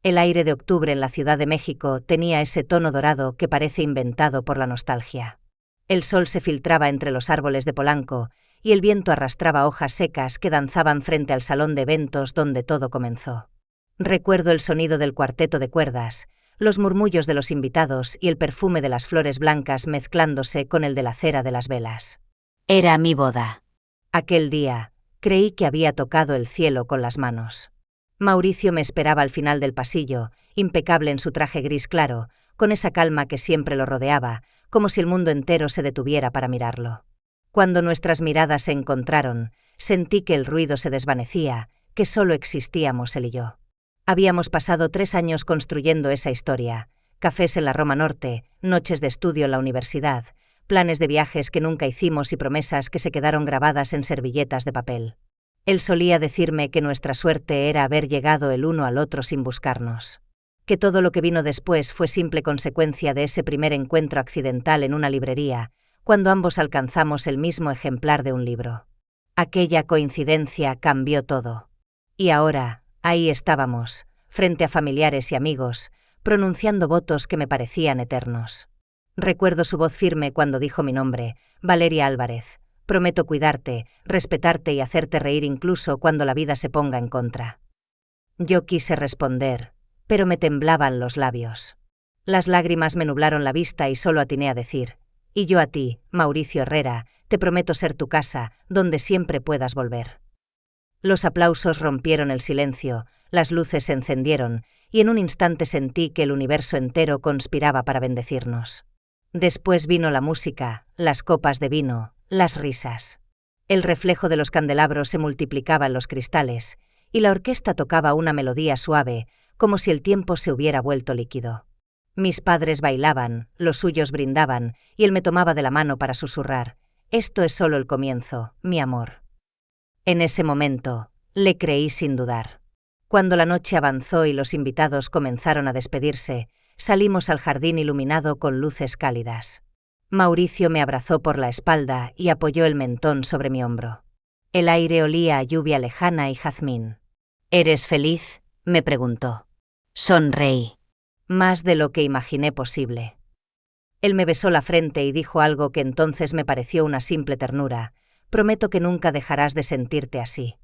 El aire de octubre en la Ciudad de México tenía ese tono dorado que parece inventado por la nostalgia. El sol se filtraba entre los árboles de Polanco y el viento arrastraba hojas secas que danzaban frente al salón de eventos donde todo comenzó. Recuerdo el sonido del cuarteto de cuerdas, los murmullos de los invitados y el perfume de las flores blancas mezclándose con el de la cera de las velas. Era mi boda. Aquel día, creí que había tocado el cielo con las manos. Mauricio me esperaba al final del pasillo, impecable en su traje gris claro, con esa calma que siempre lo rodeaba, como si el mundo entero se detuviera para mirarlo. Cuando nuestras miradas se encontraron, sentí que el ruido se desvanecía, que solo existíamos él y yo. Habíamos pasado 3 años construyendo esa historia, cafés en la Roma Norte, noches de estudio en la universidad, planes de viajes que nunca hicimos y promesas que se quedaron grabadas en servilletas de papel. Él solía decirme que nuestra suerte era haber llegado el uno al otro sin buscarnos. Que todo lo que vino después fue simple consecuencia de ese primer encuentro accidental en una librería, cuando ambos alcanzamos el mismo ejemplar de un libro. Aquella coincidencia cambió todo. Y ahora, ahí estábamos, frente a familiares y amigos, pronunciando votos que me parecían eternos. Recuerdo su voz firme cuando dijo mi nombre, Valeria Álvarez. Prometo cuidarte, respetarte y hacerte reír incluso cuando la vida se ponga en contra. Yo quise responder, pero me temblaban los labios. Las lágrimas me nublaron la vista y solo atiné a decir, y yo a ti, Mauricio Herrera, te prometo ser tu casa, donde siempre puedas volver. Los aplausos rompieron el silencio, las luces se encendieron, y en un instante sentí que el universo entero conspiraba para bendecirnos. Después vino la música, las copas de vino, las risas. El reflejo de los candelabros se multiplicaba en los cristales, y la orquesta tocaba una melodía suave, como si el tiempo se hubiera vuelto líquido. Mis padres bailaban, los suyos brindaban, y él me tomaba de la mano para susurrar, «Esto es solo el comienzo, mi amor». En ese momento, le creí sin dudar. Cuando la noche avanzó y los invitados comenzaron a despedirse, salimos al jardín iluminado con luces cálidas. Mauricio me abrazó por la espalda y apoyó el mentón sobre mi hombro. El aire olía a lluvia lejana y jazmín. «¿Eres feliz?», me preguntó. Sonreí. Más de lo que imaginé posible. Él me besó la frente y dijo algo que entonces me pareció una simple ternura. «Prometo que nunca dejarás de sentirte así».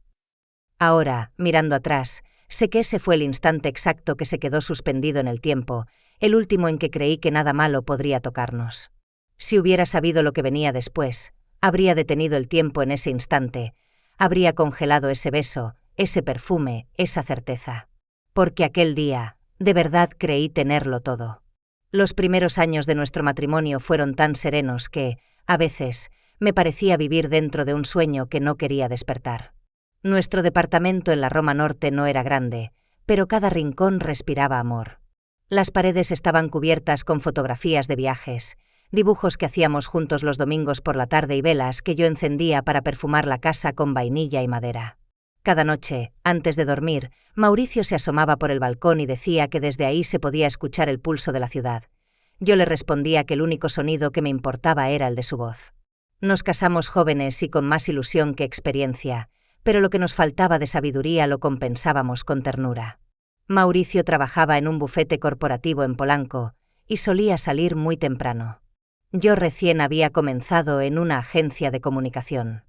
Ahora, mirando atrás, sé que ese fue el instante exacto que se quedó suspendido en el tiempo, el último en que creí que nada malo podría tocarnos. Si hubiera sabido lo que venía después, habría detenido el tiempo en ese instante, habría congelado ese beso, ese perfume, esa certeza. Porque aquel día, de verdad creí tenerlo todo. Los primeros años de nuestro matrimonio fueron tan serenos que, a veces, me parecía vivir dentro de un sueño que no quería despertar. Nuestro departamento en la Roma Norte no era grande, pero cada rincón respiraba amor. Las paredes estaban cubiertas con fotografías de viajes, dibujos que hacíamos juntos los domingos por la tarde y velas que yo encendía para perfumar la casa con vainilla y madera. Cada noche, antes de dormir, Mauricio se asomaba por el balcón y decía que desde ahí se podía escuchar el pulso de la ciudad. Yo le respondía que el único sonido que me importaba era el de su voz. Nos casamos jóvenes y con más ilusión que experiencia, pero lo que nos faltaba de sabiduría lo compensábamos con ternura. Mauricio trabajaba en un bufete corporativo en Polanco y solía salir muy temprano. Yo recién había comenzado en una agencia de comunicación.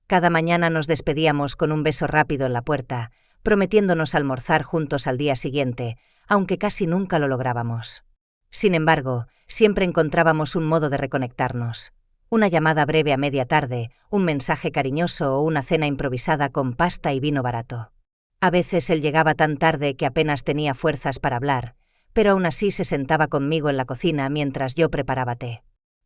Cada mañana nos despedíamos con un beso rápido en la puerta, prometiéndonos almorzar juntos al día siguiente, aunque casi nunca lo lográbamos. Sin embargo, siempre encontrábamos un modo de reconectarnos. Una llamada breve a media tarde, un mensaje cariñoso o una cena improvisada con pasta y vino barato. A veces él llegaba tan tarde que apenas tenía fuerzas para hablar, pero aún así se sentaba conmigo en la cocina mientras yo preparaba té.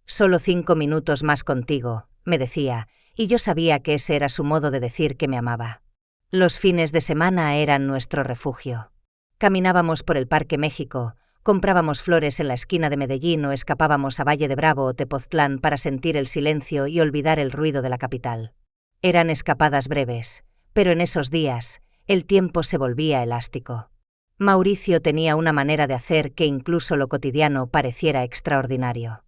«Solo 5 minutos más contigo», me decía, y yo sabía que ese era su modo de decir que me amaba. Los fines de semana eran nuestro refugio. Caminábamos por el Parque México, comprábamos flores en la esquina de Medellín o escapábamos a Valle de Bravo o Tepoztlán para sentir el silencio y olvidar el ruido de la capital. Eran escapadas breves, pero en esos días, el tiempo se volvía elástico. Mauricio tenía una manera de hacer que incluso lo cotidiano pareciera extraordinario.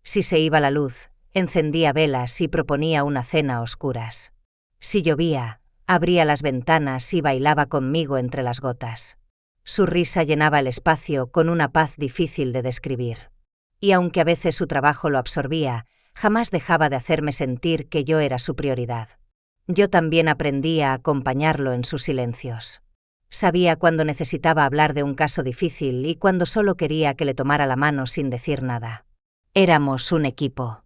Si se iba la luz, encendía velas y proponía una cena a oscuras. Si llovía, abría las ventanas y bailaba conmigo entre las gotas. Su risa llenaba el espacio con una paz difícil de describir. Y aunque a veces su trabajo lo absorbía, jamás dejaba de hacerme sentir que yo era su prioridad. Yo también aprendí a acompañarlo en sus silencios. Sabía cuando necesitaba hablar de un caso difícil y cuando solo quería que le tomara la mano sin decir nada. Éramos un equipo.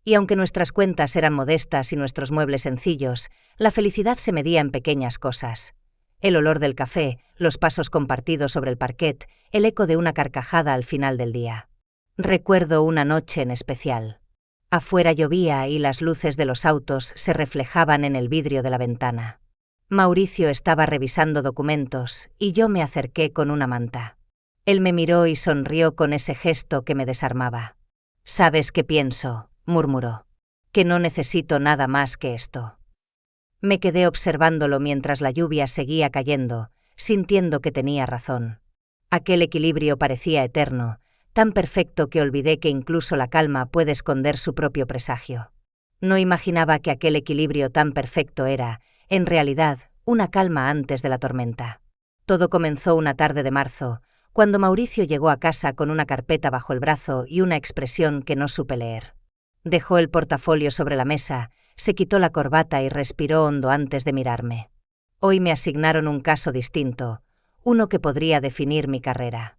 Y aunque nuestras cuentas eran modestas y nuestros muebles sencillos, la felicidad se medía en pequeñas cosas. El olor del café, los pasos compartidos sobre el parquet, el eco de una carcajada al final del día. Recuerdo una noche en especial. Afuera llovía y las luces de los autos se reflejaban en el vidrio de la ventana. Mauricio estaba revisando documentos y yo me acerqué con una manta. Él me miró y sonrió con ese gesto que me desarmaba. «¿Sabes qué pienso?», murmuró. «Que no necesito nada más que esto». Me quedé observándolo mientras la lluvia seguía cayendo, sintiendo que tenía razón. Aquel equilibrio parecía eterno, tan perfecto que olvidé que incluso la calma puede esconder su propio presagio. No imaginaba que aquel equilibrio tan perfecto era, en realidad, una calma antes de la tormenta. Todo comenzó una tarde de marzo, cuando Mauricio llegó a casa con una carpeta bajo el brazo y una expresión que no supe leer. Dejó el portafolio sobre la mesa, se quitó la corbata y respiró hondo antes de mirarme. Hoy me asignaron un caso distinto, uno que podría definir mi carrera.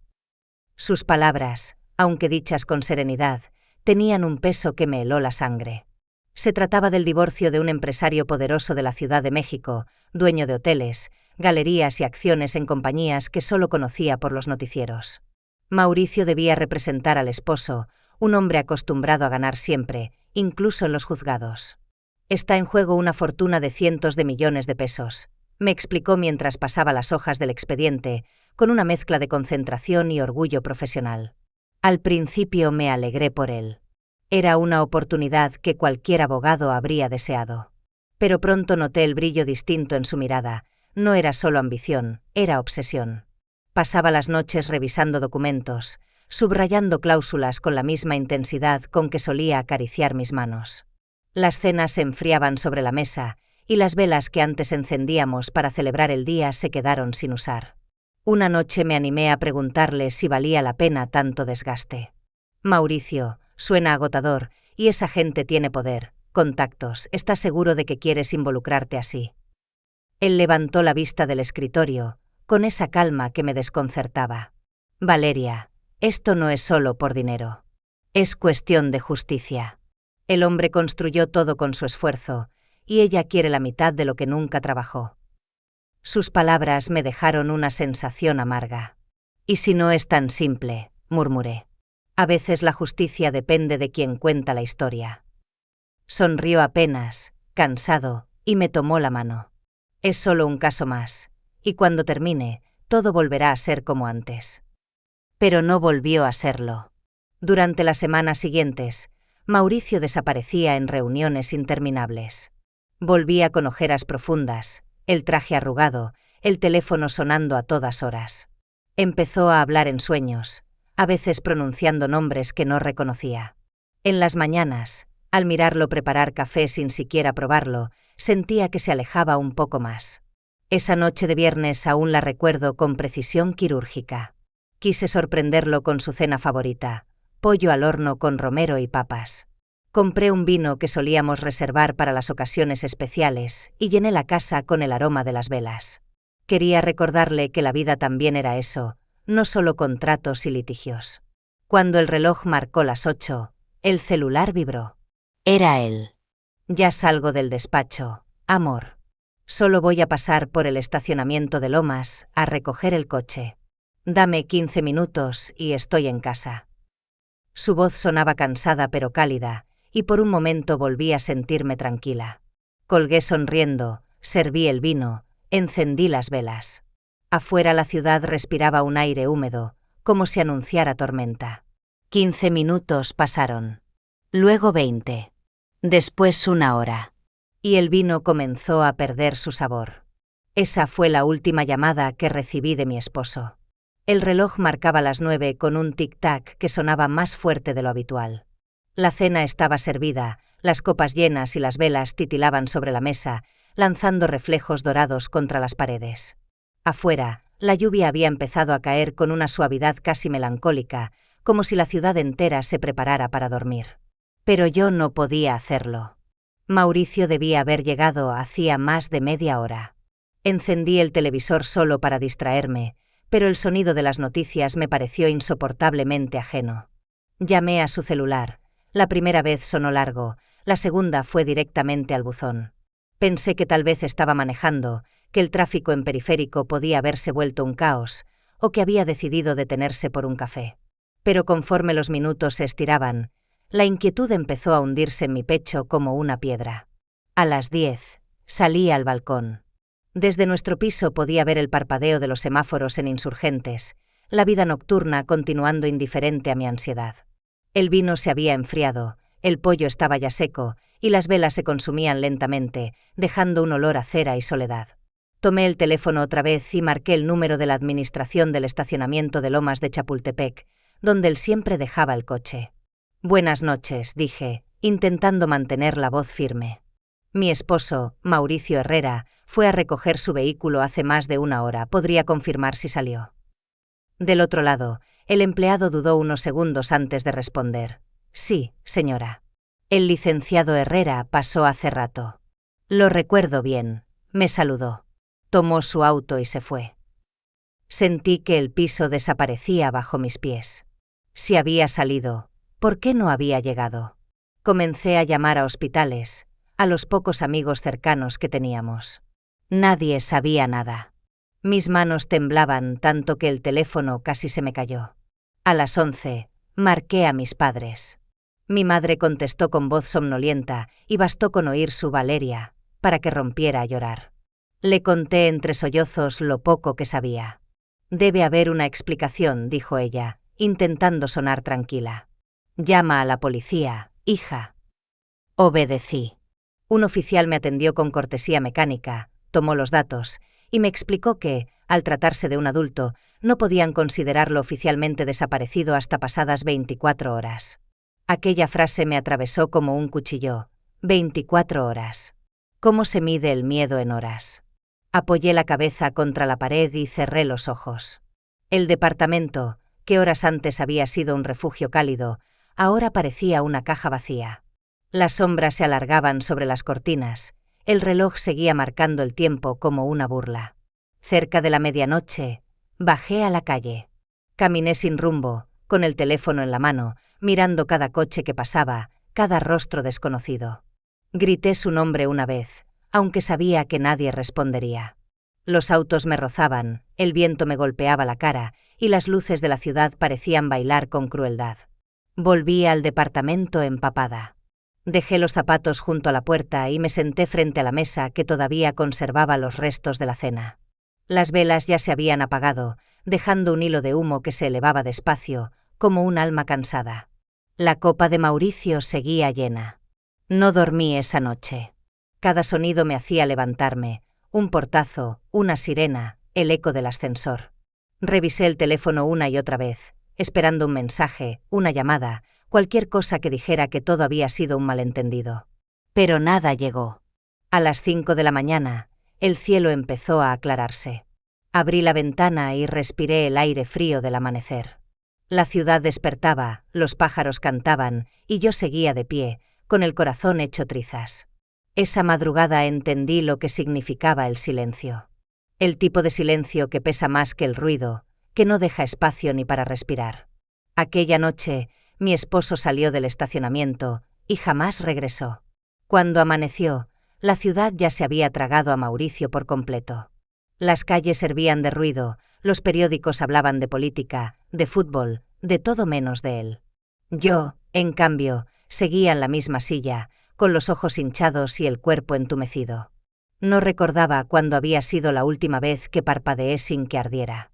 Sus palabras, aunque dichas con serenidad, tenían un peso que me heló la sangre. Se trataba del divorcio de un empresario poderoso de la Ciudad de México, dueño de hoteles, galerías y acciones en compañías que solo conocía por los noticieros. Mauricio debía representar al esposo, un hombre acostumbrado a ganar siempre, incluso en los juzgados. «Está en juego una fortuna de cientos de millones de pesos», me explicó mientras pasaba las hojas del expediente, con una mezcla de concentración y orgullo profesional. Al principio me alegré por él. Era una oportunidad que cualquier abogado habría deseado. Pero pronto noté el brillo distinto en su mirada. No era solo ambición, era obsesión. Pasaba las noches revisando documentos, subrayando cláusulas con la misma intensidad con que solía acariciar mis manos. Las cenas se enfriaban sobre la mesa, y las velas que antes encendíamos para celebrar el día se quedaron sin usar. Una noche me animé a preguntarle si valía la pena tanto desgaste. «Mauricio, suena agotador, y esa gente tiene poder, contactos, ¿estás seguro de que quieres involucrarte así?». Él levantó la vista del escritorio, con esa calma que me desconcertaba. «Valeria, esto no es solo por dinero. Es cuestión de justicia. El hombre construyó todo con su esfuerzo, y ella quiere la mitad de lo que nunca trabajó». Sus palabras me dejaron una sensación amarga. «¿Y si no es tan simple?», murmuré. «A veces la justicia depende de quien cuenta la historia». Sonrió apenas, cansado, y me tomó la mano. «Es solo un caso más, y cuando termine, todo volverá a ser como antes». Pero no volvió a serlo. Durante las semanas siguientes, Mauricio desaparecía en reuniones interminables. Volvía con ojeras profundas, el traje arrugado, el teléfono sonando a todas horas. Empezó a hablar en sueños, a veces pronunciando nombres que no reconocía. En las mañanas, al mirarlo preparar café sin siquiera probarlo, sentía que se alejaba un poco más. Esa noche de viernes aún la recuerdo con precisión quirúrgica. Quise sorprenderlo con su cena favorita, pollo al horno con romero y papas. Compré un vino que solíamos reservar para las ocasiones especiales y llené la casa con el aroma de las velas. Quería recordarle que la vida también era eso, no solo contratos y litigios. Cuando el reloj marcó las 8, el celular vibró. Era él. «Ya salgo del despacho, amor. Solo voy a pasar por el estacionamiento de Lomas a recoger el coche. Dame 15 minutos y estoy en casa». Su voz sonaba cansada pero cálida, y por un momento volví a sentirme tranquila. Colgué sonriendo, serví el vino, encendí las velas. Afuera la ciudad respiraba un aire húmedo, como si anunciara tormenta. 15 minutos pasaron. Luego 20. Después 1 hora. Y el vino comenzó a perder su sabor. Esa fue la última llamada que recibí de mi esposo. El reloj marcaba las 9 con un tic-tac que sonaba más fuerte de lo habitual. La cena estaba servida, las copas llenas y las velas titilaban sobre la mesa, lanzando reflejos dorados contra las paredes. Afuera, La lluvia había empezado a caer con una suavidad casi melancólica, como si la ciudad entera se preparara para dormir. Pero yo no podía hacerlo. Mauricio debía haber llegado hacía más de media hora. Encendí el televisor solo para distraerme, pero el sonido de las noticias me pareció insoportablemente ajeno. Llamé a su celular. La primera vez sonó largo, la segunda fue directamente al buzón. Pensé que tal vez estaba manejando, que el tráfico en Periférico podía haberse vuelto un caos, o que había decidido detenerse por un café. Pero conforme los minutos se estiraban, la inquietud empezó a hundirse en mi pecho como una piedra. A las 10, salí al balcón. Desde nuestro piso podía ver el parpadeo de los semáforos en Insurgentes, la vida nocturna continuando indiferente a mi ansiedad. El vino se había enfriado, el pollo estaba ya seco, y las velas se consumían lentamente, dejando un olor a cera y soledad. Tomé el teléfono otra vez y marqué el número de la administración del estacionamiento de Lomas de Chapultepec, donde él siempre dejaba el coche. «Buenas noches», dije, intentando mantener la voz firme. Mi esposo, Mauricio Herrera, fue a recoger su vehículo hace más de una hora. ¿Podría confirmar si salió? Del otro lado, el empleado dudó unos segundos antes de responder. «Sí, señora. El licenciado Herrera pasó hace rato. Lo recuerdo bien», me saludó. Tomó su auto y se fue. Sentí que el piso desaparecía bajo mis pies. Si había salido, ¿por qué no había llegado? Comencé a llamar a hospitales, a los pocos amigos cercanos que teníamos. Nadie sabía nada. Mis manos temblaban tanto que el teléfono casi se me cayó. A las 11, marqué a mis padres. Mi madre contestó con voz somnolienta y bastó con oír su Valeria, para que rompiera a llorar. Le conté entre sollozos lo poco que sabía. «Debe haber una explicación», dijo ella, intentando sonar tranquila. «Llama a la policía, hija». Obedecí. Un oficial me atendió con cortesía mecánica, tomó los datos, y me explicó que, al tratarse de un adulto, no podían considerarlo oficialmente desaparecido hasta pasadas 24 horas. Aquella frase me atravesó como un cuchillo. 24 horas. ¿Cómo se mide el miedo en horas? Apoyé la cabeza contra la pared y cerré los ojos. El departamento, que horas antes había sido un refugio cálido, ahora parecía una caja vacía. Las sombras se alargaban sobre las cortinas, el reloj seguía marcando el tiempo como una burla. Cerca de la medianoche, bajé a la calle. Caminé sin rumbo, con el teléfono en la mano, mirando cada coche que pasaba, cada rostro desconocido. Grité su nombre una vez, aunque sabía que nadie respondería. Los autos me rozaban, el viento me golpeaba la cara, y las luces de la ciudad parecían bailar con crueldad. Volví al departamento empapada. Dejé los zapatos junto a la puerta y me senté frente a la mesa que todavía conservaba los restos de la cena. Las velas ya se habían apagado, dejando un hilo de humo que se elevaba despacio, como un alma cansada. La copa de Mauricio seguía llena. No dormí esa noche. Cada sonido me hacía levantarme, un portazo, una sirena, el eco del ascensor. Revisé el teléfono una y otra vez, esperando un mensaje, una llamada, cualquier cosa que dijera que todo había sido un malentendido. Pero nada llegó. A las 5 de la mañana, el cielo empezó a aclararse. Abrí la ventana y respiré el aire frío del amanecer. La ciudad despertaba, los pájaros cantaban, y yo seguía de pie, con el corazón hecho trizas. Esa madrugada entendí lo que significaba el silencio. El tipo de silencio que pesa más que el ruido, que no deja espacio ni para respirar. Aquella noche, mi esposo salió del estacionamiento y jamás regresó. Cuando amaneció, la ciudad ya se había tragado a Mauricio por completo. Las calles hervían de ruido, los periódicos hablaban de política, de fútbol, de todo menos de él. Yo, en cambio, seguía en la misma silla, con los ojos hinchados y el cuerpo entumecido. No recordaba cuándo había sido la última vez que parpadeé sin que ardiera.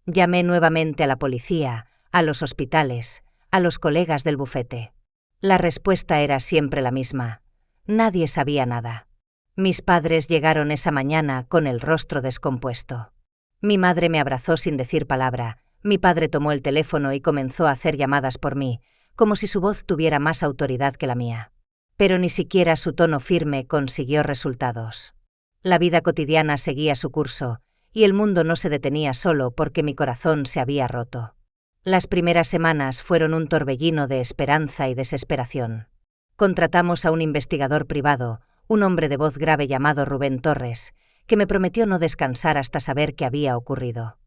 Llamé nuevamente a la policía, a los hospitales, a los colegas del bufete. La respuesta era siempre la misma. Nadie sabía nada. Mis padres llegaron esa mañana con el rostro descompuesto. Mi madre me abrazó sin decir palabra, mi padre tomó el teléfono y comenzó a hacer llamadas por mí, como si su voz tuviera más autoridad que la mía. Pero ni siquiera su tono firme consiguió resultados. La vida cotidiana seguía su curso, y el mundo no se detenía solo porque mi corazón se había roto. Las primeras semanas fueron un torbellino de esperanza y desesperación. Contratamos a un investigador privado, un hombre de voz grave llamado Rubén Torres, que me prometió no descansar hasta saber qué había ocurrido.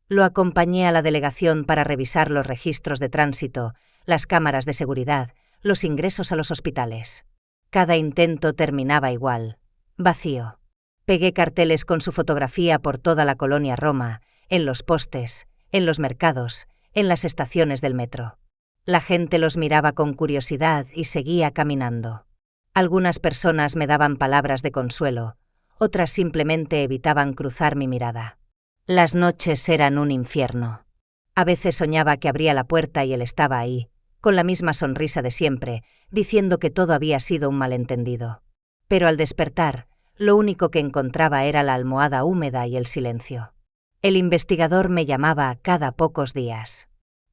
Lo acompañé a la delegación para revisar los registros de tránsito, las cámaras de seguridad, los ingresos a los hospitales. Cada intento terminaba igual: vacío. Pegué carteles con su fotografía por toda la colonia Roma, en los postes, en los mercados, en las estaciones del metro. La gente los miraba con curiosidad y seguía caminando. Algunas personas me daban palabras de consuelo, otras simplemente evitaban cruzar mi mirada. Las noches eran un infierno. A veces soñaba que abría la puerta y él estaba ahí, con la misma sonrisa de siempre, diciendo que todo había sido un malentendido. Pero al despertar, lo único que encontraba era la almohada húmeda y el silencio. El investigador me llamaba cada pocos días.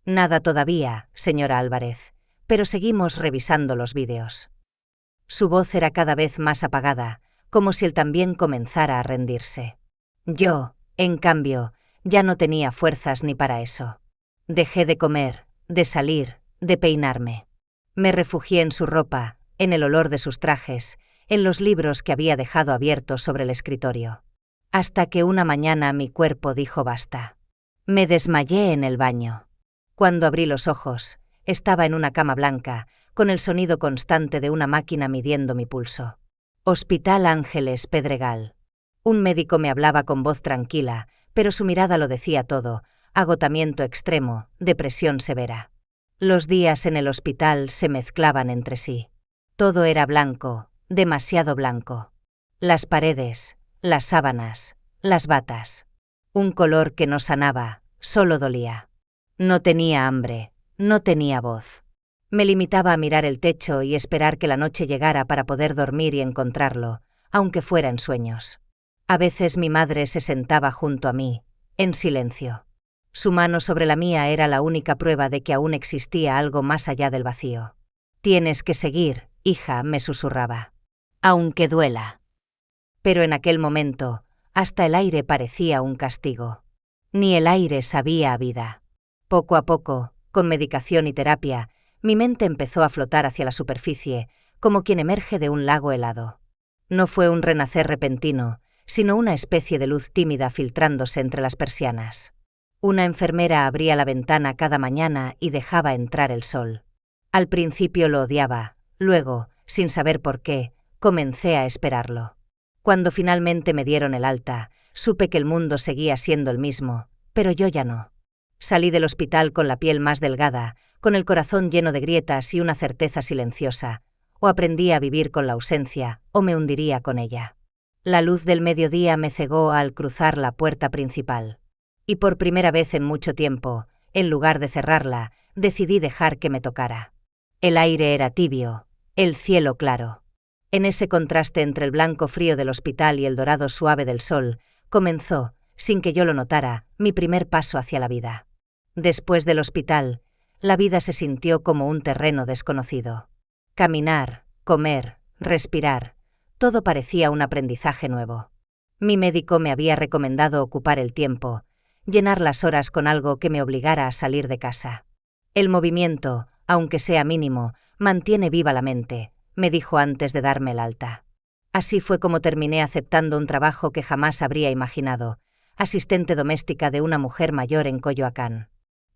Nada todavía, señora Álvarez, pero seguimos revisando los vídeos. Su voz era cada vez más apagada, como si él también comenzara a rendirse. Yo, en cambio, ya no tenía fuerzas ni para eso. Dejé de comer, de salir, de peinarme. Me refugié en su ropa, en el olor de sus trajes, en los libros que había dejado abiertos sobre el escritorio. Hasta que una mañana mi cuerpo dijo basta. Me desmayé en el baño. Cuando abrí los ojos, estaba en una cama blanca, con el sonido constante de una máquina midiendo mi pulso. Hospital Ángeles Pedregal. Un médico me hablaba con voz tranquila, pero su mirada lo decía todo: agotamiento extremo, depresión severa. Los días en el hospital se mezclaban entre sí. Todo era blanco, demasiado blanco. Las paredes, las sábanas, las batas. Un color que no sanaba, solo dolía. No tenía hambre, no tenía voz. Me limitaba a mirar el techo y esperar que la noche llegara para poder dormir y encontrarlo, aunque fuera en sueños. A veces mi madre se sentaba junto a mí, en silencio. Su mano sobre la mía era la única prueba de que aún existía algo más allá del vacío. Tienes que seguir, hija, me susurraba. Aunque duela. Pero en aquel momento, hasta el aire parecía un castigo. Ni el aire sabía a vida. Poco a poco, con medicación y terapia, mi mente empezó a flotar hacia la superficie, como quien emerge de un lago helado. No fue un renacer repentino, sino una especie de luz tímida filtrándose entre las persianas. Una enfermera abría la ventana cada mañana y dejaba entrar el sol. Al principio lo odiaba, luego, sin saber por qué, comencé a esperarlo. Cuando finalmente me dieron el alta, supe que el mundo seguía siendo el mismo, pero yo ya no. Salí del hospital con la piel más delgada, con el corazón lleno de grietas y una certeza silenciosa: o aprendí a vivir con la ausencia, o me hundiría con ella. La luz del mediodía me cegó al cruzar la puerta principal. Y por primera vez en mucho tiempo, en lugar de cerrarla, decidí dejar que me tocara. El aire era tibio, el cielo claro. En ese contraste entre el blanco frío del hospital y el dorado suave del sol, comenzó, sin que yo lo notara, mi primer paso hacia la vida. Después del hospital, la vida se sintió como un terreno desconocido. Caminar, comer, respirar, todo parecía un aprendizaje nuevo. Mi médico me había recomendado ocupar el tiempo, llenar las horas con algo que me obligara a salir de casa. El movimiento, aunque sea mínimo, mantiene viva la mente, me dijo antes de darme el alta. Así fue como terminé aceptando un trabajo que jamás habría imaginado: asistente doméstica de una mujer mayor en Coyoacán.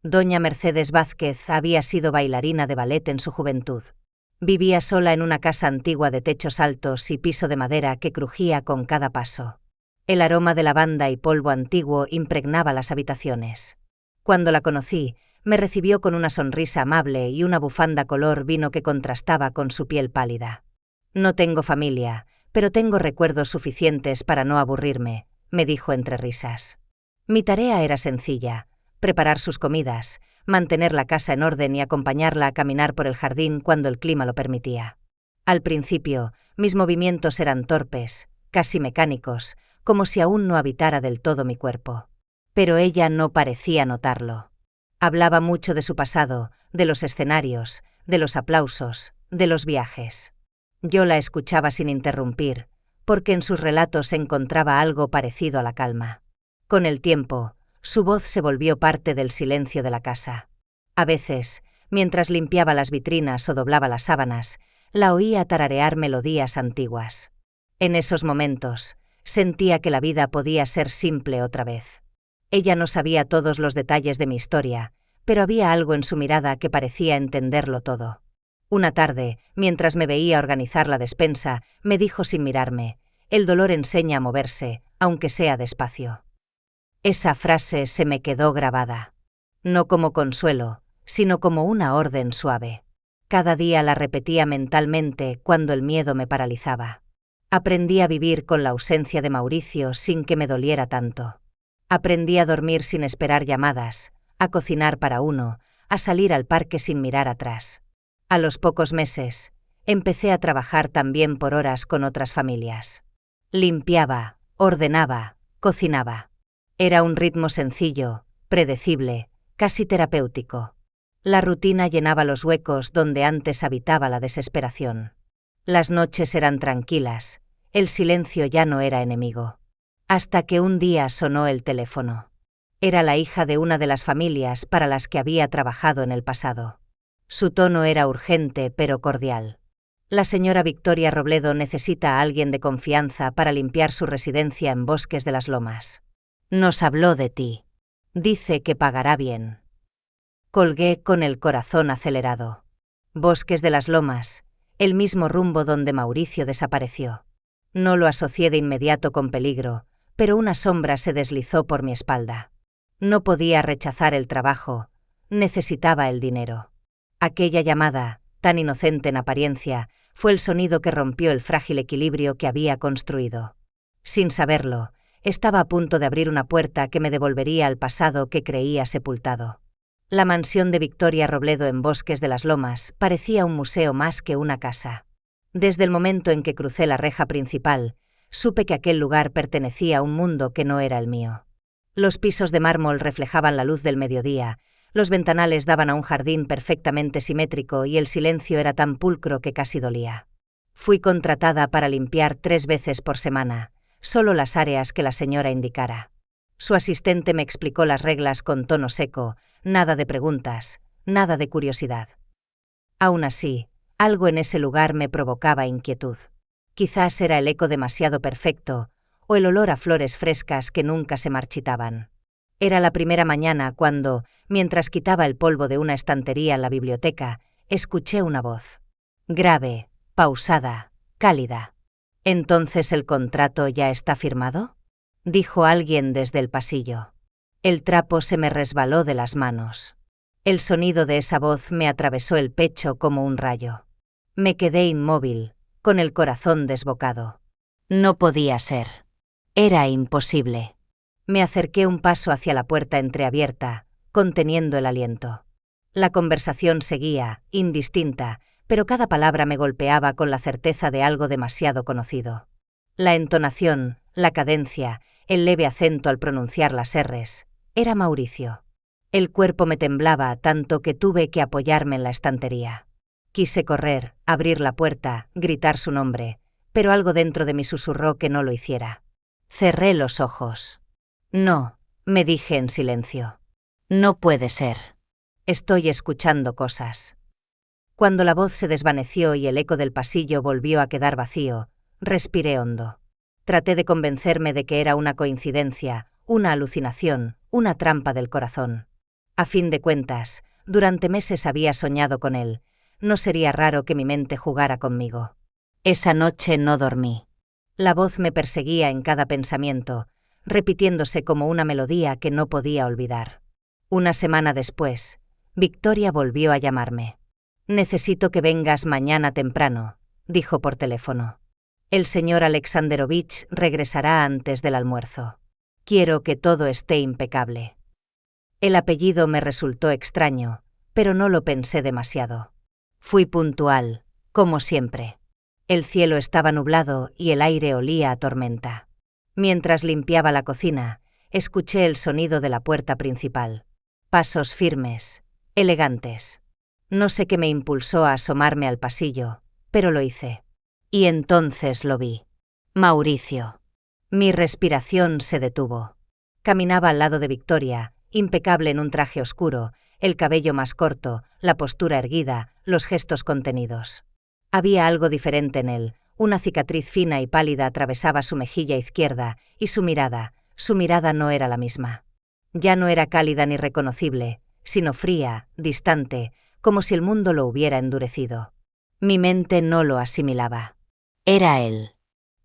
Doña Mercedes Vázquez había sido bailarina de ballet en su juventud. Vivía sola en una casa antigua de techos altos y piso de madera que crujía con cada paso. El aroma de lavanda y polvo antiguo impregnaba las habitaciones. Cuando la conocí, me recibió con una sonrisa amable y una bufanda color vino que contrastaba con su piel pálida. No tengo familia, pero tengo recuerdos suficientes para no aburrirme, me dijo entre risas. Mi tarea era sencilla: preparar sus comidas, mantener la casa en orden y acompañarla a caminar por el jardín cuando el clima lo permitía. Al principio, mis movimientos eran torpes, casi mecánicos, como si aún no habitara del todo mi cuerpo. Pero ella no parecía notarlo. Hablaba mucho de su pasado, de los escenarios, de los aplausos, de los viajes. Yo la escuchaba sin interrumpir, porque en sus relatos encontraba algo parecido a la calma. Con el tiempo, su voz se volvió parte del silencio de la casa. A veces, mientras limpiaba las vitrinas o doblaba las sábanas, la oía tararear melodías antiguas. En esos momentos, sentía que la vida podía ser simple otra vez. Ella no sabía todos los detalles de mi historia, pero había algo en su mirada que parecía entenderlo todo. Una tarde, mientras me veía organizar la despensa, me dijo sin mirarme: «El dolor enseña a moverse, aunque sea despacio». Esa frase se me quedó grabada. No como consuelo, sino como una orden suave. Cada día la repetía mentalmente cuando el miedo me paralizaba. Aprendí a vivir con la ausencia de Mauricio sin que me doliera tanto. Aprendí a dormir sin esperar llamadas, a cocinar para uno, a salir al parque sin mirar atrás. A los pocos meses, empecé a trabajar también por horas con otras familias. Limpiaba, ordenaba, cocinaba. Era un ritmo sencillo, predecible, casi terapéutico. La rutina llenaba los huecos donde antes habitaba la desesperación. Las noches eran tranquilas, el silencio ya no era enemigo. Hasta que un día sonó el teléfono. Era la hija de una de las familias para las que había trabajado en el pasado. Su tono era urgente pero cordial. La señora Victoria Robledo necesita a alguien de confianza para limpiar su residencia en Bosques de las Lomas. Nos habló de ti. Dice que pagará bien. Colgué con el corazón acelerado. Bosques de las Lomas, el mismo rumbo donde Mauricio desapareció. No lo asocié de inmediato con peligro, pero una sombra se deslizó por mi espalda. No podía rechazar el trabajo, necesitaba el dinero. Aquella llamada, tan inocente en apariencia, fue el sonido que rompió el frágil equilibrio que había construido. Sin saberlo, estaba a punto de abrir una puerta que me devolvería al pasado que creía sepultado. La mansión de Victoria Robledo en Bosques de las Lomas parecía un museo más que una casa. Desde el momento en que crucé la reja principal, supe que aquel lugar pertenecía a un mundo que no era el mío. Los pisos de mármol reflejaban la luz del mediodía, los ventanales daban a un jardín perfectamente simétrico y el silencio era tan pulcro que casi dolía. Fui contratada para limpiar 3 veces por semana, solo las áreas que la señora indicara. Su asistente me explicó las reglas con tono seco, nada de preguntas, nada de curiosidad. Aún así, algo en ese lugar me provocaba inquietud. Quizás era el eco demasiado perfecto, o el olor a flores frescas que nunca se marchitaban. Era la primera mañana cuando, mientras quitaba el polvo de una estantería en la biblioteca, escuché una voz. Grave, pausada, cálida. ¿Entonces el contrato ya está firmado?, dijo alguien desde el pasillo. El trapo se me resbaló de las manos. El sonido de esa voz me atravesó el pecho como un rayo. Me quedé inmóvil, con el corazón desbocado. No podía ser. Era imposible. Me acerqué un paso hacia la puerta entreabierta, conteniendo el aliento. La conversación seguía, indistinta, pero cada palabra me golpeaba con la certeza de algo demasiado conocido. La entonación, la cadencia, el leve acento al pronunciar las R's. Era Mauricio. El cuerpo me temblaba tanto que tuve que apoyarme en la estantería. Quise correr, abrir la puerta, gritar su nombre, pero algo dentro de mí susurró que no lo hiciera. Cerré los ojos. No, me dije en silencio. No puede ser. Estoy escuchando cosas. Cuando la voz se desvaneció y el eco del pasillo volvió a quedar vacío, respiré hondo. Traté de convencerme de que era una coincidencia, una alucinación, una trampa del corazón. A fin de cuentas, durante meses había soñado con él. No sería raro que mi mente jugara conmigo. Esa noche no dormí. La voz me perseguía en cada pensamiento, repitiéndose como una melodía que no podía olvidar. Una semana después, Victoria volvió a llamarme. «Necesito que vengas mañana temprano», dijo por teléfono. «El señor Alexandrovich regresará antes del almuerzo. Quiero que todo esté impecable». El apellido me resultó extraño, pero no lo pensé demasiado. Fui puntual, como siempre. El cielo estaba nublado y el aire olía a tormenta. Mientras limpiaba la cocina, escuché el sonido de la puerta principal. Pasos firmes, elegantes. No sé qué me impulsó a asomarme al pasillo, pero lo hice. Y entonces lo vi. Mauricio. Mi respiración se detuvo. Caminaba al lado de Victoria, impecable en un traje oscuro, el cabello más corto, la postura erguida, los gestos contenidos. Había algo diferente en él, una cicatriz fina y pálida atravesaba su mejilla izquierda, y su mirada no era la misma. Ya no era cálida ni reconocible, sino fría, distante, como si el mundo lo hubiera endurecido. Mi mente no lo asimilaba. Era él.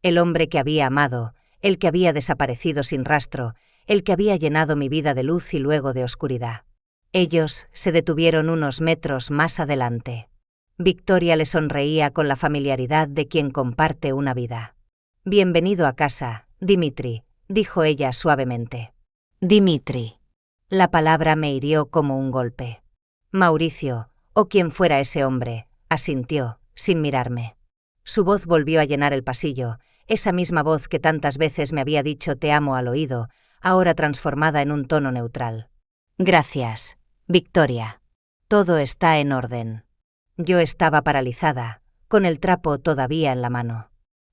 El hombre que había amado, el que había desaparecido sin rastro, el que había llenado mi vida de luz y luego de oscuridad. Ellos se detuvieron unos metros más adelante. Victoria le sonreía con la familiaridad de quien comparte una vida. «Bienvenido a casa, Dimitri», dijo ella suavemente. «Dimitri». La palabra me hirió como un golpe. «Mauricio, o quien fuera ese hombre», asintió, sin mirarme. Su voz volvió a llenar el pasillo, esa misma voz que tantas veces me había dicho «te amo» al oído, ahora transformada en un tono neutral. «Gracias, Victoria. Todo está en orden». Yo estaba paralizada, con el trapo todavía en la mano.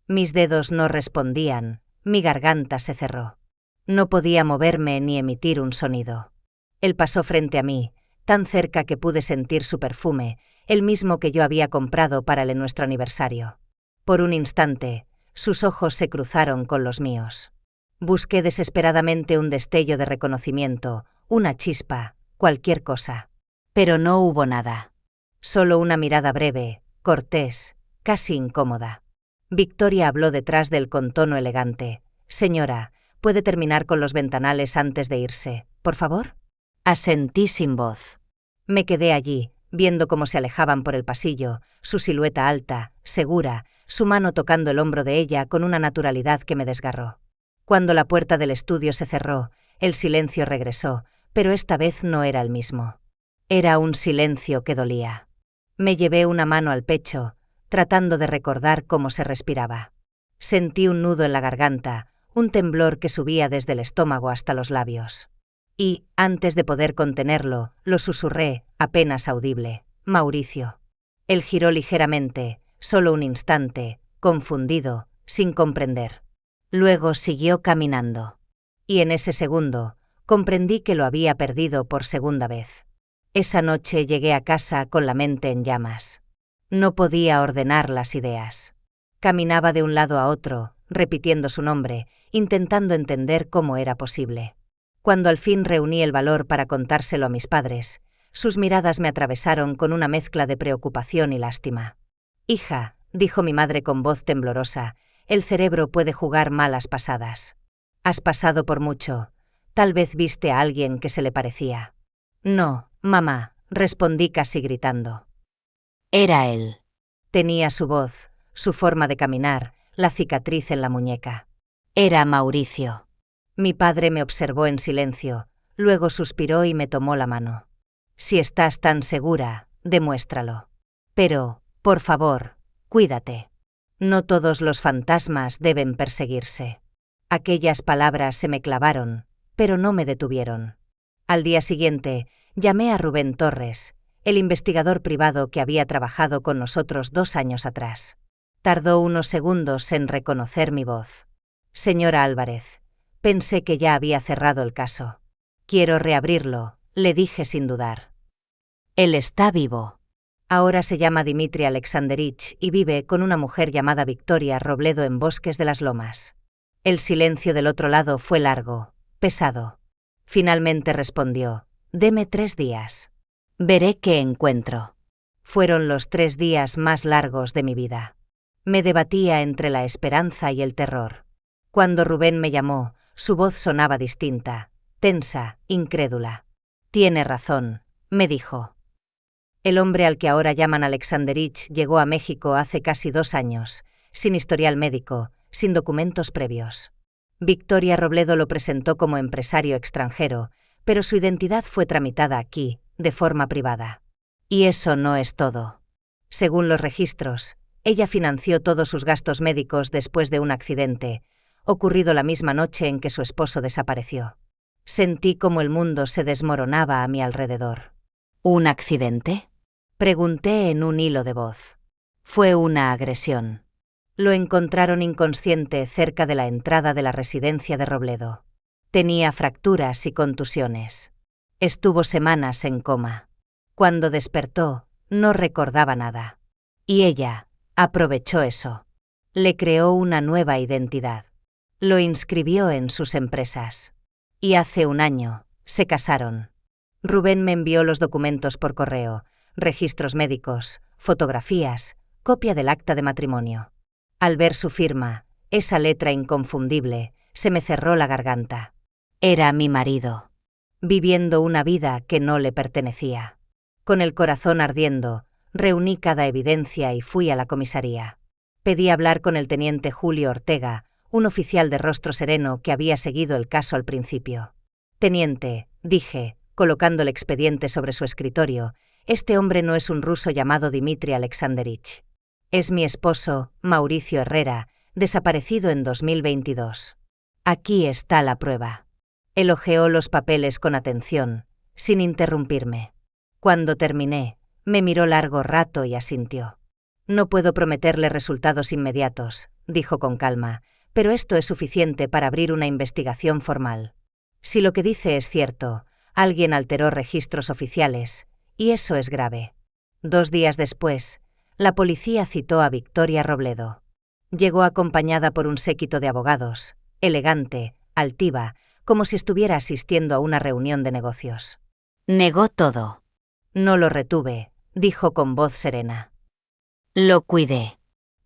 Mis dedos no respondían, mi garganta se cerró. No podía moverme ni emitir un sonido. Él pasó frente a mí, tan cerca que pude sentir su perfume, el mismo que yo había comprado para nuestro aniversario. Por un instante, sus ojos se cruzaron con los míos. Busqué desesperadamente un destello de reconocimiento, una chispa, cualquier cosa. Pero no hubo nada. Solo una mirada breve, cortés, casi incómoda. Victoria habló detrás del con tono elegante. «Señora, ¿puede terminar con los ventanales antes de irse, por favor?» Asentí sin voz. Me quedé allí, viendo cómo se alejaban por el pasillo, su silueta alta, segura, su mano tocando el hombro de ella con una naturalidad que me desgarró. Cuando la puerta del estudio se cerró, el silencio regresó, pero esta vez no era el mismo. Era un silencio que dolía. Me llevé una mano al pecho, tratando de recordar cómo se respiraba. Sentí un nudo en la garganta, un temblor que subía desde el estómago hasta los labios. Y, antes de poder contenerlo, lo susurré, apenas audible: «Mauricio». Él giró ligeramente, solo un instante, confundido, sin comprender. Luego siguió caminando. Y en ese segundo, comprendí que lo había perdido por segunda vez. Esa noche llegué a casa con la mente en llamas. No podía ordenar las ideas. Caminaba de un lado a otro, repitiendo su nombre, intentando entender cómo era posible. Cuando al fin reuní el valor para contárselo a mis padres, sus miradas me atravesaron con una mezcla de preocupación y lástima. «Hija», dijo mi madre con voz temblorosa, «el cerebro puede jugar malas pasadas. Has pasado por mucho. Tal vez viste a alguien que se le parecía». «No, mamá», respondí casi gritando. Era él. Tenía su voz, su forma de caminar, la cicatriz en la muñeca. Era Mauricio. Mi padre me observó en silencio, luego suspiró y me tomó la mano. «Si estás tan segura, demuéstralo. Pero, por favor, cuídate. No todos los fantasmas deben perseguirse». Aquellas palabras se me clavaron, pero no me detuvieron. Al día siguiente, llamé a Rubén Torres, el investigador privado que había trabajado con nosotros 2 años atrás. Tardó unos segundos en reconocer mi voz. «Señora Álvarez, pensé que ya había cerrado el caso. Quiero reabrirlo», le dije sin dudar. «Él está vivo. Ahora se llama Dimitri Alexandrovich y vive con una mujer llamada Victoria Robledo en Bosques de las Lomas». El silencio del otro lado fue largo, pesado. Finalmente respondió: «Deme 3 días. Veré qué encuentro». Fueron los 3 días más largos de mi vida. Me debatía entre la esperanza y el terror. Cuando Rubén me llamó, su voz sonaba distinta, tensa, incrédula. «Tiene razón», me dijo. El hombre al que ahora llaman Alexandrovich llegó a México hace casi 2 años, sin historial médico, sin documentos previos. Victoria Robledo lo presentó como empresario extranjero, pero su identidad fue tramitada aquí, de forma privada. Y eso no es todo. Según los registros, ella financió todos sus gastos médicos después de un accidente, ocurrido la misma noche en que su esposo desapareció. Sentí como el mundo se desmoronaba a mi alrededor. «¿Un accidente?», pregunté en un hilo de voz. «Fue una agresión. Lo encontraron inconsciente cerca de la entrada de la residencia de Robledo». Tenía fracturas y contusiones. Estuvo semanas en coma. Cuando despertó, no recordaba nada. Y ella aprovechó eso. Le creó una nueva identidad. Lo inscribió en sus empresas. Y hace un año, se casaron. Rubén me envió los documentos por correo, registros médicos, fotografías, copia del acta de matrimonio. Al ver su firma, esa letra inconfundible, se me cerró la garganta. Era mi marido, viviendo una vida que no le pertenecía. Con el corazón ardiendo, reuní cada evidencia y fui a la comisaría. Pedí hablar con el teniente Julio Ortega, un oficial de rostro sereno que había seguido el caso al principio. «Teniente», dije, colocando el expediente sobre su escritorio, «este hombre no es un ruso llamado Dmitri Alexandrovich. Es mi esposo, Mauricio Herrera, desaparecido en 2022. Aquí está la prueba». Él hojeó los papeles con atención, sin interrumpirme. Cuando terminé, me miró largo rato y asintió. «No puedo prometerle resultados inmediatos», dijo con calma, «pero esto es suficiente para abrir una investigación formal. Si lo que dice es cierto, alguien alteró registros oficiales, y eso es grave». 2 días después, la policía citó a Victoria Robledo. Llegó acompañada por un séquito de abogados, elegante, altiva, como si estuviera asistiendo a una reunión de negocios. Negó todo. «No lo retuve», dijo con voz serena. «Lo cuidé.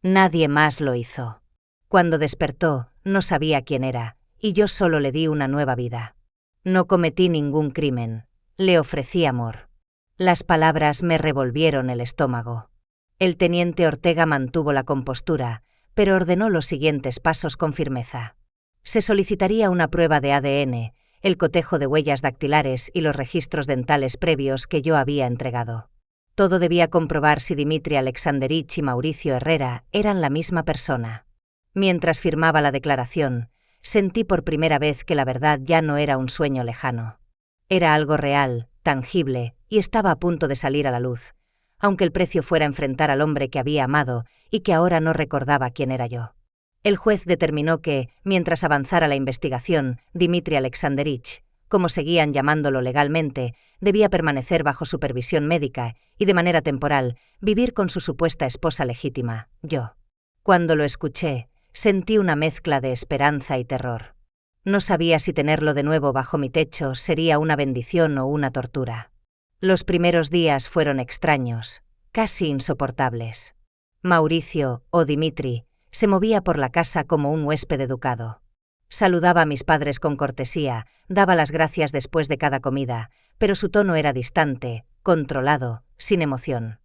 Nadie más lo hizo. Cuando despertó, no sabía quién era, y yo solo le di una nueva vida. No cometí ningún crimen, le ofrecí amor». Las palabras me revolvieron el estómago. El teniente Ortega mantuvo la compostura, pero ordenó los siguientes pasos con firmeza. Se solicitaría una prueba de ADN, el cotejo de huellas dactilares y los registros dentales previos que yo había entregado. Todo debía comprobar si Dmitri Alexandrovich y Mauricio Herrera eran la misma persona. Mientras firmaba la declaración, sentí por primera vez que la verdad ya no era un sueño lejano. Era algo real, tangible, y estaba a punto de salir a la luz, aunque el precio fuera enfrentar al hombre que había amado y que ahora no recordaba quién era yo. El juez determinó que, mientras avanzara la investigación, Dmitri Alexandrovich, como seguían llamándolo legalmente, debía permanecer bajo supervisión médica y, de manera temporal, vivir con su supuesta esposa legítima, yo. Cuando lo escuché, sentí una mezcla de esperanza y terror. No sabía si tenerlo de nuevo bajo mi techo sería una bendición o una tortura. Los primeros días fueron extraños, casi insoportables. Mauricio, o Dmitri, se movía por la casa como un huésped educado. Saludaba a mis padres con cortesía, daba las gracias después de cada comida, pero su tono era distante, controlado, sin emoción.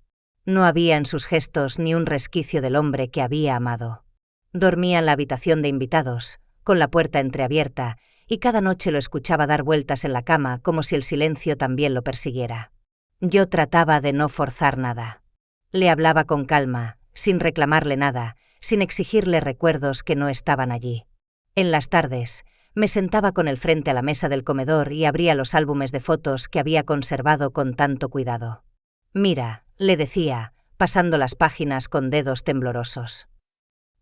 No había en sus gestos ni un resquicio del hombre que había amado. Dormía en la habitación de invitados, con la puerta entreabierta, y cada noche lo escuchaba dar vueltas en la cama como si el silencio también lo persiguiera. Yo trataba de no forzar nada. Le hablaba con calma, sin reclamarle nada, sin exigirle recuerdos que no estaban allí. En las tardes, me sentaba con él frente a la mesa del comedor y abría los álbumes de fotos que había conservado con tanto cuidado. «Mira», le decía, pasando las páginas con dedos temblorosos.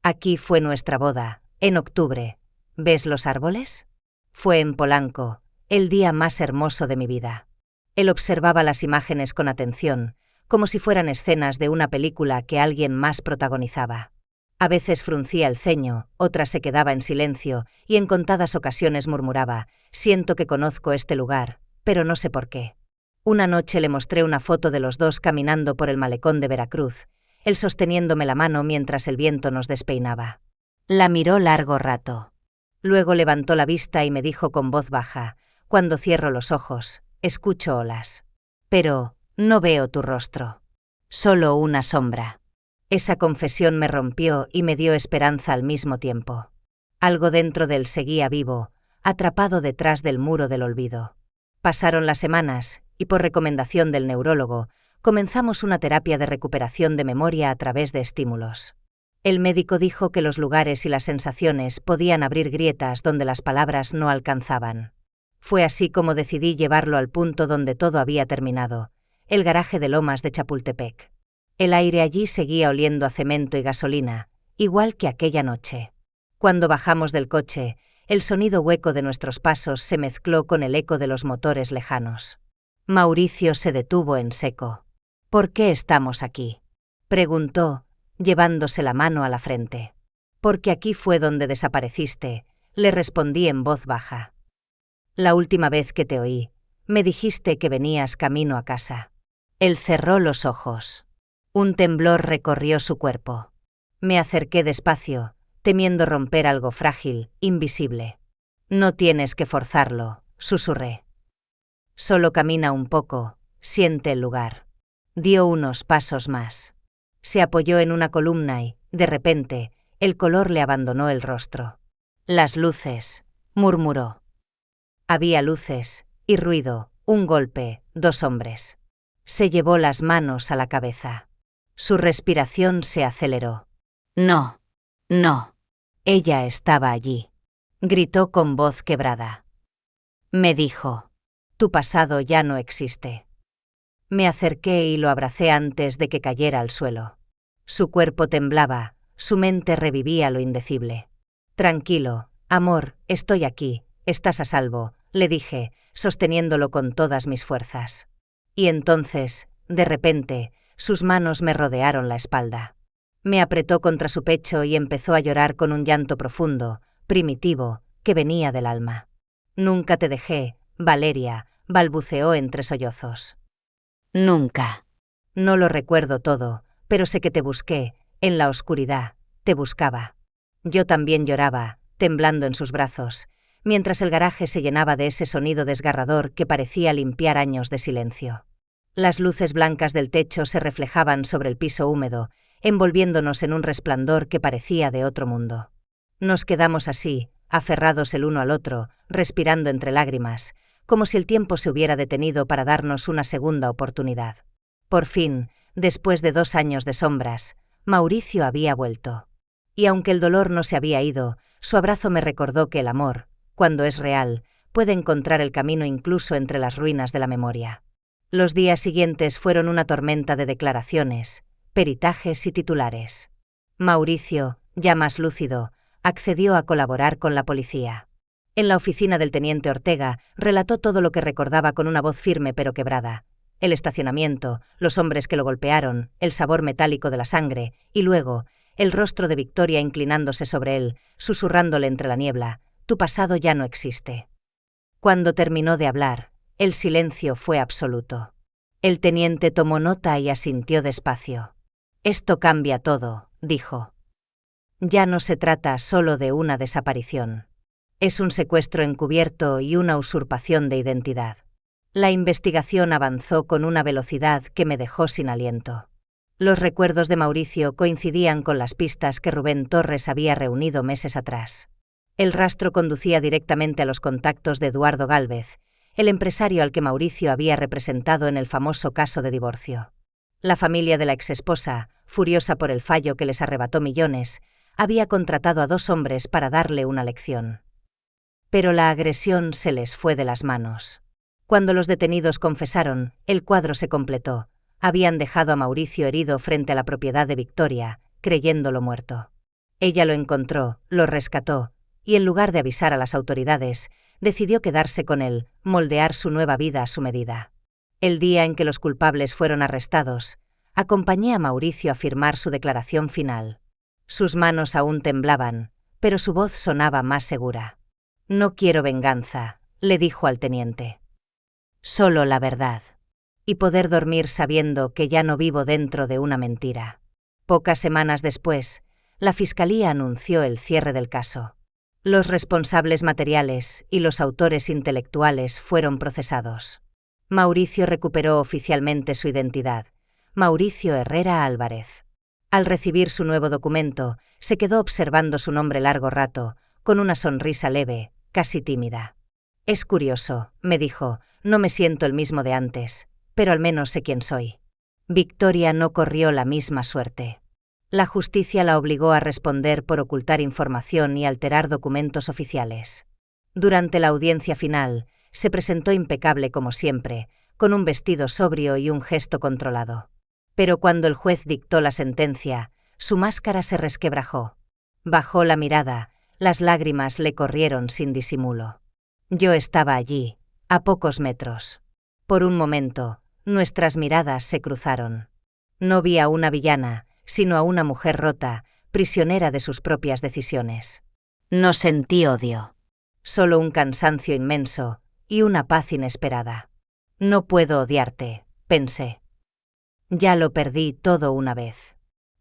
«Aquí fue nuestra boda, en octubre. ¿Ves los árboles? Fue en Polanco, el día más hermoso de mi vida». Él observaba las imágenes con atención, como si fueran escenas de una película que alguien más protagonizaba. A veces fruncía el ceño, otras se quedaba en silencio y en contadas ocasiones murmuraba: «Siento que conozco este lugar, pero no sé por qué». Una noche le mostré una foto de los dos caminando por el malecón de Veracruz, él sosteniéndome la mano mientras el viento nos despeinaba. La miró largo rato. Luego levantó la vista y me dijo con voz baja: «Cuando cierro los ojos, escucho olas. Pero no veo tu rostro. Solo una sombra». Esa confesión me rompió y me dio esperanza al mismo tiempo. Algo dentro de él seguía vivo, atrapado detrás del muro del olvido. Pasaron las semanas y, por recomendación del neurólogo, comenzamos una terapia de recuperación de memoria a través de estímulos. El médico dijo que los lugares y las sensaciones podían abrir grietas donde las palabras no alcanzaban. Fue así como decidí llevarlo al punto donde todo había terminado, el garaje de Lomas de Chapultepec. El aire allí seguía oliendo a cemento y gasolina, igual que aquella noche. Cuando bajamos del coche, el sonido hueco de nuestros pasos se mezcló con el eco de los motores lejanos. Mauricio se detuvo en seco. «¿Por qué estamos aquí?», preguntó, llevándose la mano a la frente. «Porque aquí fue donde desapareciste», le respondí en voz baja. «La última vez que te oí, me dijiste que venías camino a casa». Él cerró los ojos. Un temblor recorrió su cuerpo. Me acerqué despacio, temiendo romper algo frágil, invisible. «No tienes que forzarlo», susurré. «Solo camina un poco, siente el lugar». Dio unos pasos más. Se apoyó en una columna y, de repente, el color le abandonó el rostro. «Las luces», murmuró. Había luces, y ruido, un golpe, 2 hombres. Se llevó las manos a la cabeza. Su respiración se aceleró. «No, no». Ella estaba allí. Gritó con voz quebrada. Me dijo: «Tu pasado ya no existe». Me acerqué y lo abracé antes de que cayera al suelo. Su cuerpo temblaba, su mente revivía lo indecible. «Tranquilo, amor, estoy aquí, estás a salvo», le dije, sosteniéndolo con todas mis fuerzas. Y entonces, de repente, sus manos me rodearon la espalda. Me apretó contra su pecho y empezó a llorar con un llanto profundo, primitivo, que venía del alma. «Nunca te dejé, Valeria», balbuceó entre sollozos. «Nunca». No lo recuerdo todo, pero sé que te busqué, en la oscuridad, te buscaba. Yo también lloraba, temblando en sus brazos, mientras el garaje se llenaba de ese sonido desgarrador que parecía limpiar años de silencio. Las luces blancas del techo se reflejaban sobre el piso húmedo, envolviéndonos en un resplandor que parecía de otro mundo. Nos quedamos así, aferrados el uno al otro, respirando entre lágrimas, como si el tiempo se hubiera detenido para darnos una segunda oportunidad. Por fin, después de 2 años de sombras, Mauricio había vuelto. Y aunque el dolor no se había ido, su abrazo me recordó que el amor, cuando es real, puede encontrar el camino incluso entre las ruinas de la memoria. Los días siguientes fueron una tormenta de declaraciones, peritajes y titulares. Mauricio, ya más lúcido, accedió a colaborar con la policía. En la oficina del teniente Ortega, relató todo lo que recordaba con una voz firme pero quebrada. El estacionamiento, los hombres que lo golpearon, el sabor metálico de la sangre, y luego, el rostro de Victoria inclinándose sobre él, susurrándole entre la niebla: «Tu pasado ya no existe». Cuando terminó de hablar, el silencio fue absoluto. El teniente tomó nota y asintió despacio. «Esto cambia todo», dijo. «Ya no se trata solo de una desaparición. Es un secuestro encubierto y una usurpación de identidad». La investigación avanzó con una velocidad que me dejó sin aliento. Los recuerdos de Mauricio coincidían con las pistas que Rubén Torres había reunido meses atrás. El rastro conducía directamente a los contactos de Eduardo Gálvez, el empresario al que Mauricio había representado en el famoso caso de divorcio. La familia de la exesposa, furiosa por el fallo que les arrebató millones, había contratado a 2 hombres para darle una lección. Pero la agresión se les fue de las manos. Cuando los detenidos confesaron, el cuadro se completó. Habían dejado a Mauricio herido frente a la propiedad de Victoria, creyéndolo muerto. Ella lo encontró, lo rescató, y en lugar de avisar a las autoridades, decidió quedarse con él, moldear su nueva vida a su medida. El día en que los culpables fueron arrestados, acompañé a Mauricio a firmar su declaración final. Sus manos aún temblaban, pero su voz sonaba más segura. «No quiero venganza», le dijo al teniente. «Solo la verdad. Y poder dormir sabiendo que ya no vivo dentro de una mentira». Pocas semanas después, la Fiscalía anunció el cierre del caso. Los responsables materiales y los autores intelectuales fueron procesados. Mauricio recuperó oficialmente su identidad: Mauricio Herrera Álvarez. Al recibir su nuevo documento, se quedó observando su nombre largo rato, con una sonrisa leve, casi tímida. «Es curioso», me dijo, «no me siento el mismo de antes, pero al menos sé quién soy». Victoria no corrió la misma suerte. La justicia la obligó a responder por ocultar información y alterar documentos oficiales. Durante la audiencia final, se presentó impecable como siempre, con un vestido sobrio y un gesto controlado. Pero cuando el juez dictó la sentencia, su máscara se resquebrajó. Bajó la mirada, Las lágrimas le corrieron sin disimulo. Yo estaba allí, a pocos metros. Por un momento, nuestras miradas se cruzaron. No vi a una villana, sino a una mujer rota, prisionera de sus propias decisiones. No sentí odio. Solo un cansancio inmenso y una paz inesperada. No puedo odiarte, pensé. Ya lo perdí todo una vez.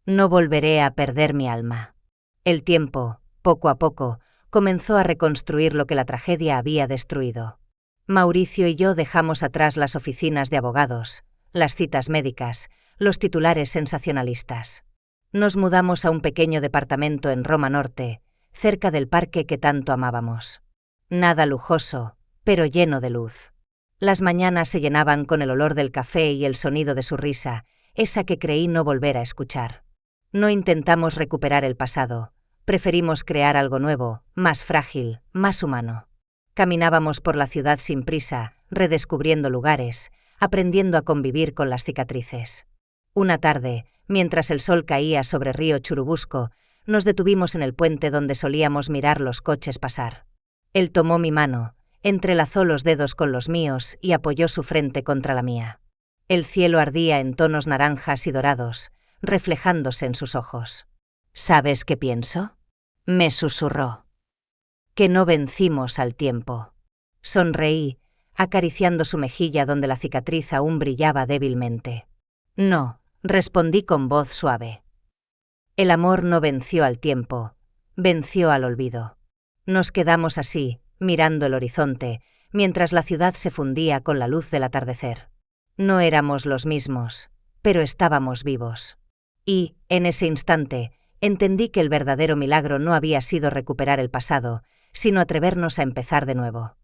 No volveré a perder mi alma. El tiempo, poco a poco, comenzó a reconstruir lo que la tragedia había destruido. Mauricio y yo dejamos atrás las oficinas de abogados, las citas médicas, los titulares sensacionalistas. Nos mudamos a un pequeño departamento en Roma Norte, cerca del parque que tanto amábamos. Nada lujoso, pero lleno de luz. Las mañanas se llenaban con el olor del café y el sonido de su risa, esa que creí no volver a escuchar. No intentamos recuperar el pasado, preferimos crear algo nuevo, más frágil, más humano. Caminábamos por la ciudad sin prisa, redescubriendo lugares, aprendiendo a convivir con las cicatrices. Una tarde, mientras el sol caía sobre Río Churubusco, nos detuvimos en el puente donde solíamos mirar los coches pasar. Él tomó mi mano, entrelazó los dedos con los míos y apoyó su frente contra la mía. El cielo ardía en tonos naranjas y dorados, reflejándose en sus ojos. ¿Sabes qué pienso?, me susurró. Que no vencimos al tiempo. Sonreí, acariciando su mejilla donde la cicatriz aún brillaba débilmente. No, respondí con voz suave. El amor no venció al tiempo, venció al olvido. Nos quedamos así, mirando el horizonte, mientras la ciudad se fundía con la luz del atardecer. No éramos los mismos, pero estábamos vivos. Y, en ese instante, entendí que el verdadero milagro no había sido recuperar el pasado, sino atrevernos a empezar de nuevo.